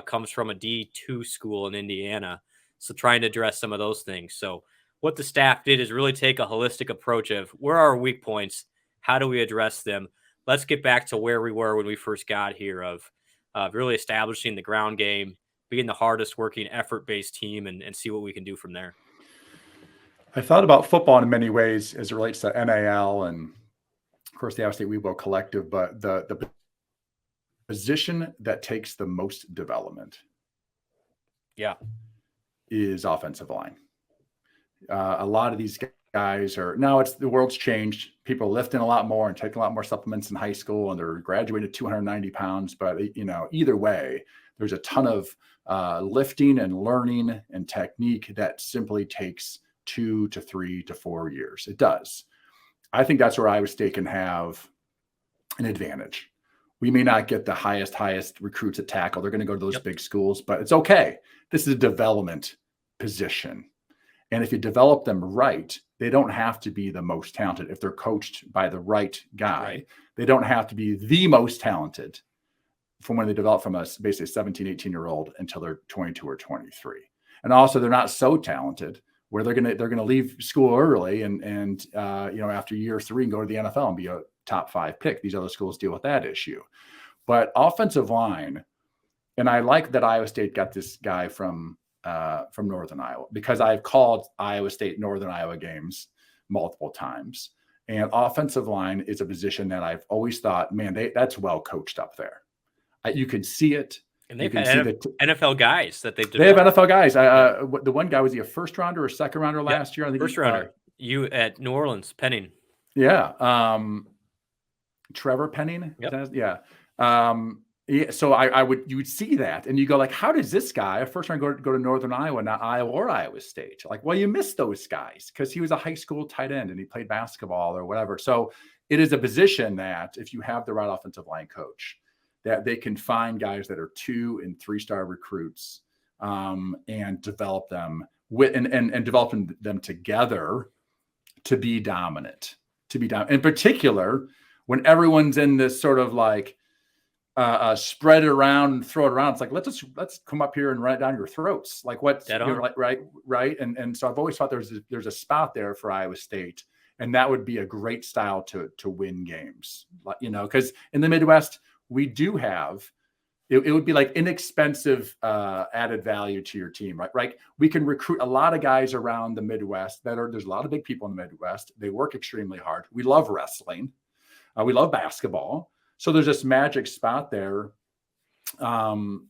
comes from a D2 school in Indiana. So trying to address some of those things. So what the staff did is really take a holistic approach of where are our weak points? How do we address them? Let's get back to where we were when we first got here of really establishing the ground game, being the hardest working effort-based team and see what we can do from there. I thought about football in many ways as it relates to NAL and, of course, the Iowa State Weebo Collective, but the position that takes the most development is offensive line. A lot of these guys are now the world's changed. People are lifting a lot more and taking a lot more supplements in high school, and they're graduating 290 pounds. But either way, there's a ton of lifting and learning and technique that simply takes 2 to 3 to 4 years. It does. I think that's where Iowa State can have an advantage. We may not get the highest recruits at tackle. They're going to go to those big schools, but it's okay. This is a development position. And if you develop them right, they don't have to be the most talented. If they're coached by the right guy, they don't have to be the most talented from when they develop from basically 17, 18-year-old until they're 22 or 23. And also they're not so talented where they're going to leave school early and after year 3 and go to the NFL and be a top 5 pick. These other schools deal with that issue. But offensive line, and I like that Iowa State got this guy from Northern Iowa, because I've called Iowa State Northern Iowa games multiple times. And offensive line is a position that I've always thought, man, that's well coached up there. You can see it. And they've had NFL guys that they've developed. They have NFL guys. Yeah. The one guy, was he a first rounder or second rounder last year? I think first rounder. You at New Orleans, Penning. Yeah. Trevor Penning. Yep. Yeah. So you would see that and you go like, how does this guy, a first round, go to Northern Iowa, not Iowa or Iowa State? Like, well, you missed those guys because he was a high school tight end and he played basketball or whatever. So it is a position that if you have the right offensive line coach, that they can find guys that are 2- and 3-star recruits and develop them and developing them together to be dominant. In particular, when everyone's in this sort of like spread it around and throw it around, it's like let's come up here and run it down your throats. Like what's right? And so I've always thought there's a spot there for Iowa State, and that would be a great style to win games. Because in the Midwest, we do have, it would be like inexpensive added value to your team, right? We can recruit a lot of guys around the Midwest there's a lot of big people in the Midwest. They work extremely hard. We love wrestling. We love basketball. So there's this magic spot there. And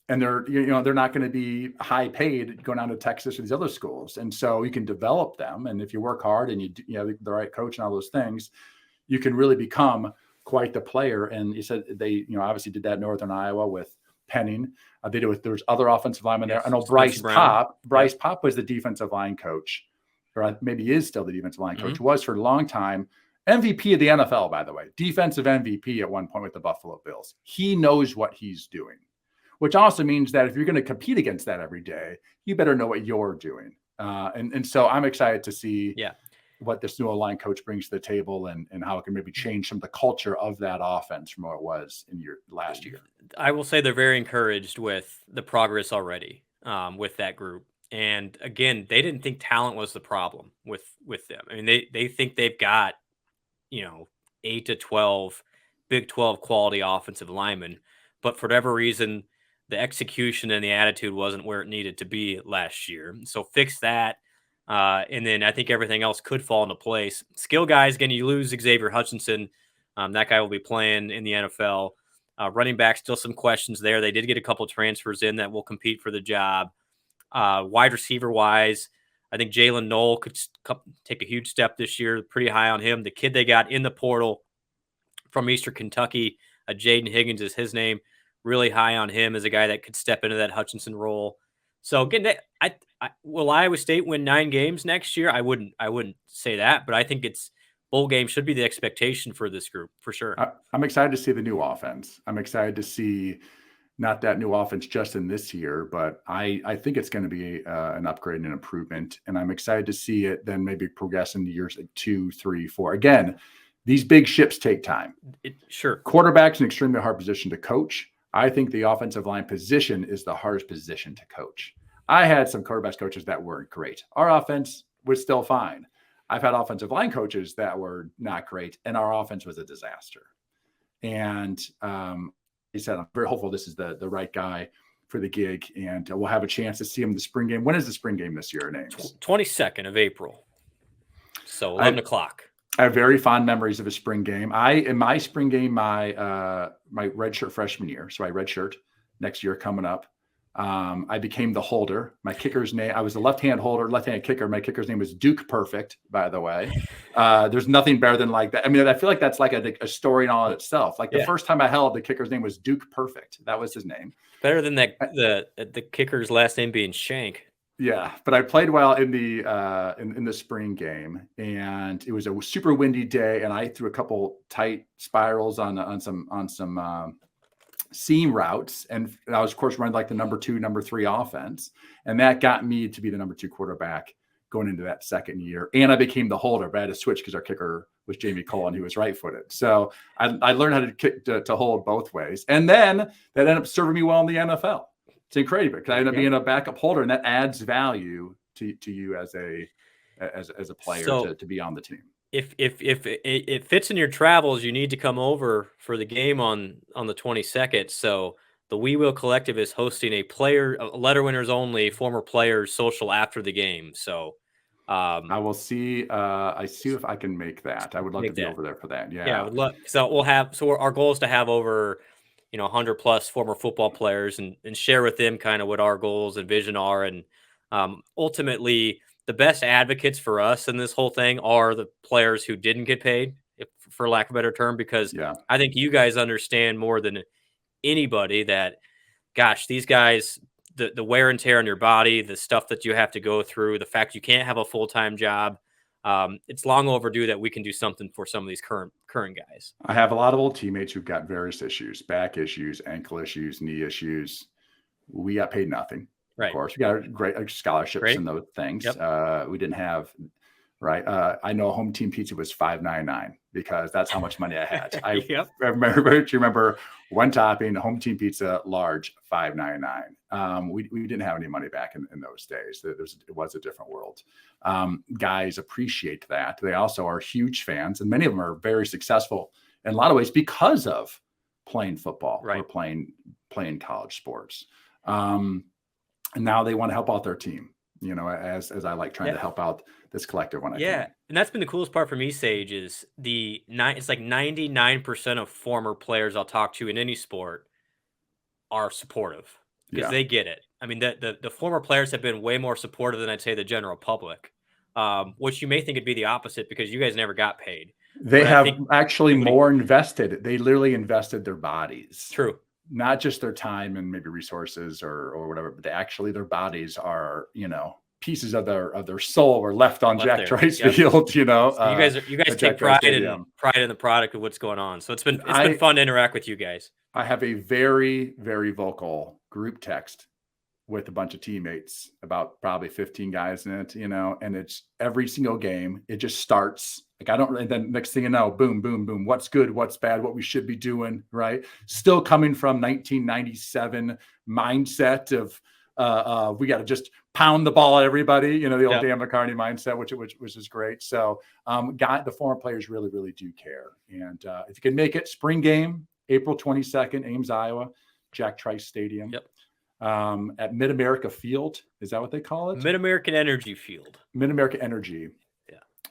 they're not going to be high paid going down to Texas or these other schools. And so you can develop them. And if you work hard and you have the right coach and all those things, you can really become quite the player. And you said they, obviously did that in Northern Iowa with Penning. They did it there's other offensive linemen there. I know Bryce Pop was the defensive line coach, or maybe he is still the defensive line coach, was for a long time. MVP of the NFL, by the way, defensive MVP at one point with the Buffalo Bills. He knows what he's doing, which also means that if you're going to compete against that every day, you better know what you're doing. And so I'm excited to see what this new line coach brings to the table and how it can maybe change some of the culture of that offense from what it was in your last year. I will say they're very encouraged with the progress already with that group. And again, they didn't think talent was the problem with them. I mean, they think they've got, 8 to 12 Big 12 quality offensive linemen, but for whatever reason, the execution and the attitude wasn't where it needed to be last year. So fix that. And then I think everything else could fall into place. Skill guys, again, you lose Xavier Hutchinson. That guy will be playing in the NFL. Running back, still some questions there. They did get a couple transfers in that will compete for the job. Wide receiver wise, I think Jalen Knoll could take a huge step this year. Pretty high on him. The kid they got in the portal from Eastern Kentucky, Jaden Higgins is his name. Really high on him as a guy that could step into that Hutchinson role. So again, will Iowa State win 9 games next year? I wouldn't say that, but I think bowl game should be the expectation for this group for sure. I'm excited to see the new offense. I'm excited to see not that new offense just in this year, but I think it's going to be an upgrade and an improvement. And I'm excited to see it then maybe progress into years like 2, 3, 4. Again, these big ships take time. Sure. Quarterback's an extremely hard position to coach. I think the offensive line position is the hardest position to coach. I had some quarterbacks coaches that weren't great. Our offense was still fine. I've had offensive line coaches that were not great, and our offense was a disaster. And he said, I'm very hopeful this is the right guy for the gig, and we'll have a chance to see him in the spring game. When is the spring game this year, Names? 22nd of April. So 11 o'clock. I have very fond memories of a spring game. In my spring game, my redshirt freshman year, so I redshirt next year coming up. I became the holder. My kicker's name, I was a left-hand holder, left-hand kicker. My kicker's name was Duke Perfect, by the way. There's nothing better than like that. I mean, I feel like that's like a story in all of itself. Like the first time I held, the kicker's name was Duke Perfect. That was his name. Better than that, the kicker's last name being Shank. Yeah, but I played well in the in the spring game, and it was a super windy day, and I threw a couple tight spirals on some seam routes, and I was of course running like the number 2, number 3 offense, and that got me to be the number 2 quarterback going into that second year. And I became the holder, but I had to switch because our kicker was Jamie Cole and he was right-footed. So I learned how to kick to hold both ways, and then that ended up serving me well in the NFL. It's incredible because I end up being a backup holder, and that adds value to you as a player to be on the team. If it fits in your travels, you need to come over for the game on the 22nd. So the We Will Collective is hosting a letter winners only former players social after the game. So I will see. I see if I can make that. I would love to be over there for that. Yeah, I would love. So our goal is to have over 100 plus former football players and share with them kind of what our goals and vision are. And ultimately, the best advocates for us in this whole thing are the players who didn't get paid, for lack of a better term, because I think you guys understand more than anybody that, gosh, these guys, the wear and tear on your body, the stuff that you have to go through, the fact you can't have a full-time job. It's long overdue that we can do something for some of these current guys. I have a lot of old teammates who've got various issues, back issues, ankle issues, knee issues. We got paid nothing. Right. Of course, we got great scholarships and those things. Yep. We didn't have, right. I know home team pizza was $5.99 because that's how much money I had. I remember one topping, home team pizza, large, $5.99. We didn't have any money back in those days. It was a different world. Guys appreciate that. They also are huge fans, and many of them are very successful in a lot of ways because of playing football or playing college sports. And now they want to help out their team, as I like trying to help out this collective when I can. And that's been the coolest part for me, Sage, is it's like 99% of former players I'll talk to in any sport are supportive because they get it. I mean, the former players have been way more supportive than I'd say the general public, which you may think it'd be the opposite because you guys never got paid. They have actually more invested. They literally invested their bodies. True. Not just their time and maybe resources or whatever, but their bodies are, pieces of their soul were left on Jack Trice Field, So you guys take pride in the product of what's going on. So it's been fun to interact with you guys. I have a very, very vocal group text with a bunch of teammates, about probably 15 guys in it, and it's every single game. It just starts and then next thing you know, boom, boom, boom. What's good? What's bad? What we should be doing, right? Still coming from 1997 mindset of we got to just pound the ball at everybody, the old Dan McCartney mindset, which is great. So the former players really, really do care. And if you can make it, spring game, April 22nd, Ames, Iowa, Jack Trice Stadium. Yep. At Mid-America Field. Is that what they call it? Mid-American Energy Field. Mid-America Energy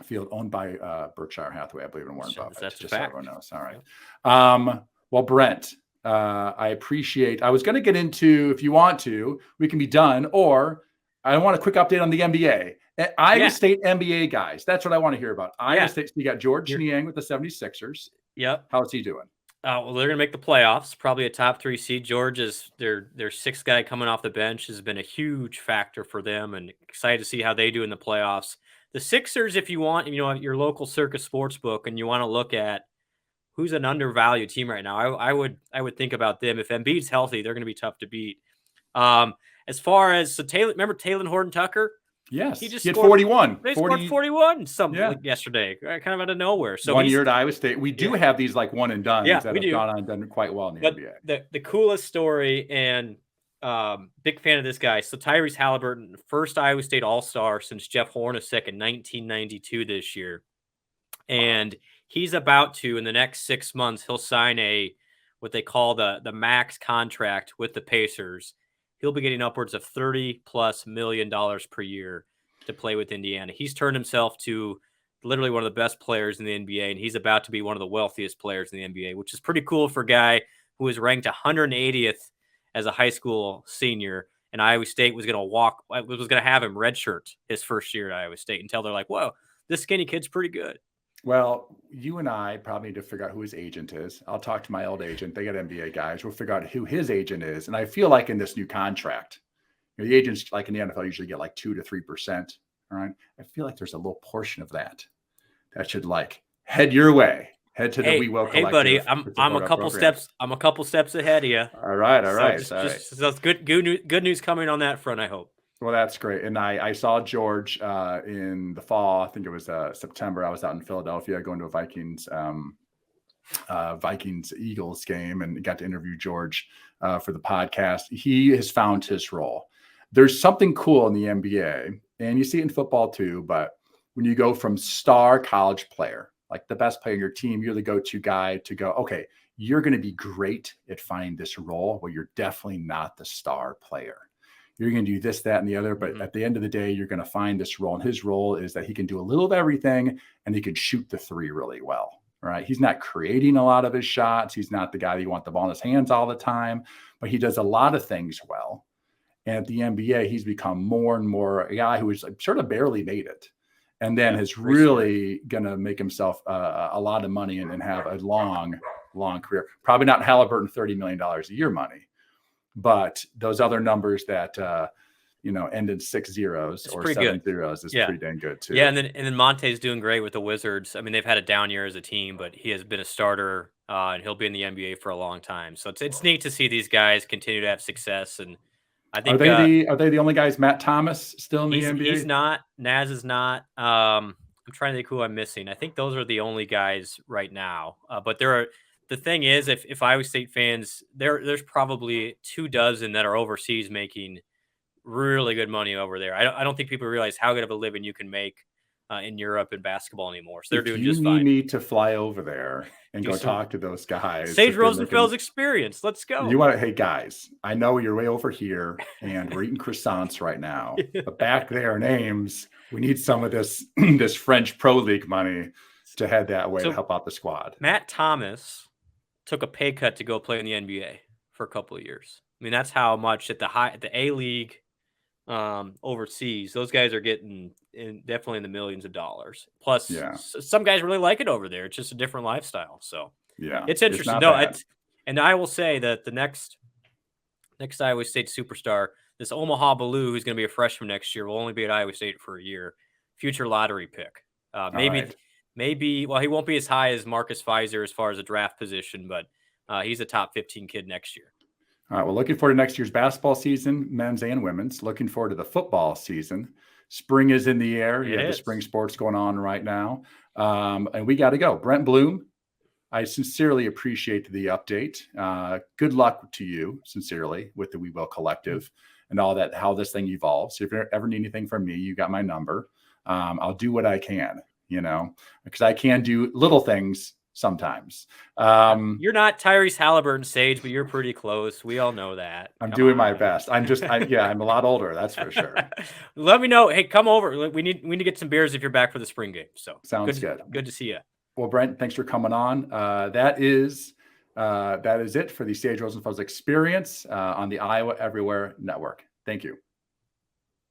Field, owned by Berkshire Hathaway, I believe, and Warren Buffett. That's just so everyone knows. All right. Well, Brent, I was going to get into, if you want to, we can be done, or I want a quick update on the NBA. Iowa State NBA guys. That's what I want to hear about. Iowa State, you got George Niang with the 76ers. Yep. How's he doing? Well, they're going to make the playoffs, probably a top 3 seed. George is their 6th guy coming off the bench, has been a huge factor for them, and excited to see how they do in the playoffs. The Sixers, if you want, your local Circus Sportsbook, and you want to look at who's an undervalued team right now, I would think about them. If Embiid's healthy, they're going to be tough to beat. As far as remember Taylor Horton-Tucker? Yes, He just had scored 41. They scored 41 Yeah. like yesterday, kind of out of nowhere. So 1 year at Iowa State. We do have these like one and done that we have do. gone on and done quite well in the But NBA. the coolest story, and big fan of this guy. So Tyrese Halliburton, first Iowa State All-Star since Jeff Hornacek in 1992 this year. And he's about to, in the next 6 months, he'll sign what they call the max contract with the Pacers. He'll be getting upwards of $30+ million per year to play with Indiana. He's turned himself to literally one of the best players in the NBA, and he's about to be one of the wealthiest players in the NBA, which is pretty cool for a guy who was ranked 180th as a high school senior. And Iowa State was going to have him redshirt his first year at Iowa State until they're like, whoa, this skinny kid's pretty good. Well, you and I probably need to figure out who his agent is. I'll talk to my old agent. They got NBA guys. We'll figure out who his agent is. And I feel like in this new contract, the agents like in the NFL usually get like 2 to 3%. All right. I feel like there's a little portion of that should like head your way. Head to the We Will Collective. Hey, buddy, I'm a couple steps. I'm a couple steps ahead of you. All right. So good news coming on that front, I hope. Well, that's great. And I saw George in the fall. I think it was September. I was out in Philadelphia going to a Vikings Eagles game and got to interview George for the podcast. He has found his role. There's something cool in the NBA, and you see it in football too. But when you go from star college player, like the best player in your team, you're the go-to guy to go, okay, you're going to be great at finding this role where you're definitely not the star player. You're going to do this, that, and the other. But at the end of the day, you're going to find this role. And his role is that he can do a little of everything and he can shoot the three really well, right? He's not creating a lot of his shots. He's not the guy that you want the ball in his hands all the time, but he does a lot of things well. And at the NBA, he's become more and more a guy who is sort of barely made it. And then is really going to make himself a lot of money and have a long, long career. Probably not Halliburton $30 million a year money. But those other numbers that end in 6 zeros or 7 zeros is pretty dang good too. Yeah, and then Monte's doing great with the Wizards. I mean, they've had a down year as a team, but he has been a starter and he'll be in the NBA for a long time. So it's neat to see these guys continue to have success. And I think are they the only guys? Matt Thomas still in the NBA? He's not. Naz is not. I'm trying to think who I'm missing. I think those are the only guys right now. But there are. The thing is, if Iowa State fans, there's probably 24 that are overseas making really good money over there. I don't think people realize how good of a living you can make in Europe in basketball anymore. So they're doing just fine. You need to fly over there and go talk to those guys. Sage Rosenfels experience. Let's go. Hey guys, I know you're way over here and we're eating croissants right now, but back there in Ames, we need some of this this French Pro League money to head that way to help out the squad. Matt Thomas took a pay cut to go play in the NBA for a couple of years. I mean, that's how much at the A League overseas, those guys are getting definitely in the millions of dollars. Plus, some guys really like it over there. It's just a different lifestyle. So it's interesting. And I will say that the next Iowa State superstar, this Omaha Blue, who's going to be a freshman next year, will only be at Iowa State for a year. Future lottery pick. Maybe, well, he won't be as high as Marcus Fizer as far as a draft position, but he's a top 15 kid next year. All right. Well, looking forward to next year's basketball season, men's and women's. Looking forward to the football season. Spring is in the air. You have the spring sports going on right now. And we got to go. Brent Blum, I sincerely appreciate the update. Good luck to you, sincerely, with the We Will Collective and all that, how this thing evolves. If you ever need anything from me, you got my number. I'll do what I can. Because I can do little things sometimes. You're not Tyrese Halliburton, Sage, but you're pretty close. We all know that. I'm doing my best. I'm a lot older. That's for sure. Let me know. Hey, come over. We need to get some beers if you're back for the spring game. So sounds good. Good to see you. Well, Brent, thanks for coming on. That is it for the Sage Rosenfels Experience on the Iowa Everywhere Network. Thank you.